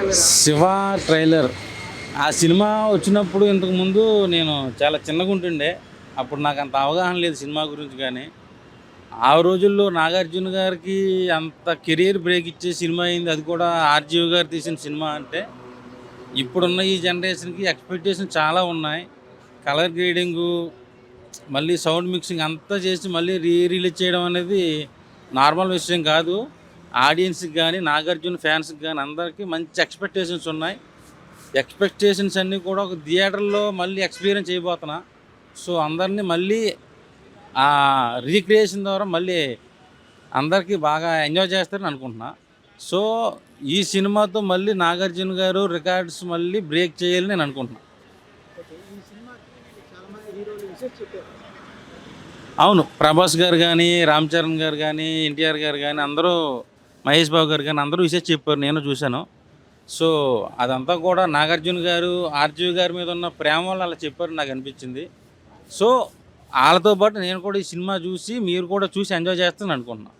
Shiva trailer ఆ cinema వచ్చినప్పుడు ఇంతకుముందు నేను చాలా చిన్నగా ఉంటుండే. అప్పుడు నాకు అంత అవగాహన లేదు సినిమా గురించి. కానీ ఆ రోజుల్లో నాగార్జున గారికి అంత కెరీర్ బ్రేక్ ఇచ్చే సినిమా అయింది, అది కూడా ఆర్జీవి గారు తీసిన సినిమా అంటే. ఇప్పుడున్న ఈ జనరేషన్కి ఎక్స్పెక్టేషన్ చాలా ఉన్నాయి. కలర్ గ్రేడింగు, మళ్ళీ సౌండ్ మిక్సింగ్ అంతా చేసి మళ్ళీ రిలీజ్ చేయడం అనేది నార్మల్ విషయం కాదు. ఆడియన్స్కి కానీ, నాగార్జున ఫ్యాన్స్కి కానీ అందరికీ మంచి ఎక్స్పెక్టేషన్స్ ఉన్నాయి. ఎక్స్పెక్టేషన్స్ అన్నీ కూడా ఒక థియేటర్లో మళ్ళీ ఎక్స్పీరియన్స్ చేయబోతున్నా. సో అందరినీ మళ్ళీ ఆ రీక్రియేషన్ ద్వారా మళ్ళీ అందరికీ బాగా ఎంజాయ్ చేస్తారని అనుకుంటున్నా. సో ఈ సినిమాతో మళ్ళీ నాగార్జున గారు రికార్డ్స్ మళ్ళీ బ్రేక్ చేయాలని నేను అనుకుంటున్నా. అవును, ప్రభాస్ గారు కానీ, రామ్ చరణ్ గారు కానీ, ఎన్టీఆర్ గారు కానీ అందరూ, మహేష్ బాబు గారు కానీ అందరూ విషయం చెప్పారు, నేను చూశాను. సో అదంతా కూడా నాగార్జున గారు ఆర్జీవి గారి మీద ఉన్న ప్రేమ వల్ల అలా చెప్పారు నాకు అనిపించింది. సో వాళ్ళతో పాటు నేను కూడా ఈ సినిమా చూసి మీరు కూడా చూసి ఎంజాయ్ చేస్తాను అనుకుంటున్నాను.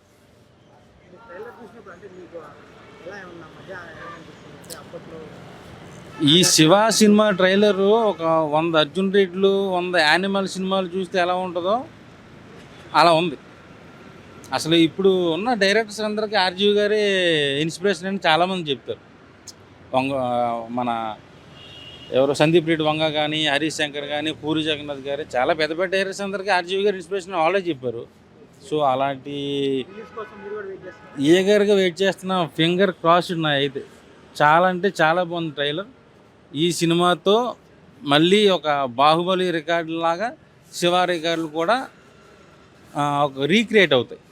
ఈ శివ సినిమా ట్రైలరు ఒక 100 అర్జున్ రెడ్లు 100 యానిమల్ సినిమాలు చూస్తే ఎలా ఉంటుందో అలా ఉంది. అసలు ఇప్పుడు ఉన్న డైరెక్టర్స్ అందరికీ ఆర్జీవి గారే ఇన్స్పిరేషన్ అని చాలామంది చెప్తారు. వంగ మన ఎవరు సందీప్ రెడ్డి వంగ కానీ, హరీష్ శంకర్ కానీ, పూరి జగన్నాథ్ గారు, చాలా పెద్ద పెద్ద డైరెక్టర్స్ అందరికీ ఆర్జీవి గారు ఇన్స్పిరేషన్ వాళ్ళే చెప్పారు. సో అలాంటి ఈగర్గా వెయిట్ చేస్తున్న, ఫింగర్ క్రాస్డ్ నా అయితే. చాలా అంటే చాలా బాగుంది ట్రైలర్. ఈ సినిమాతో మళ్ళీ ఒక బాహుబలి రికార్డు లాగా శివ రికార్డులు కూడా ఒక రీక్రియేట్ అవుతాయి.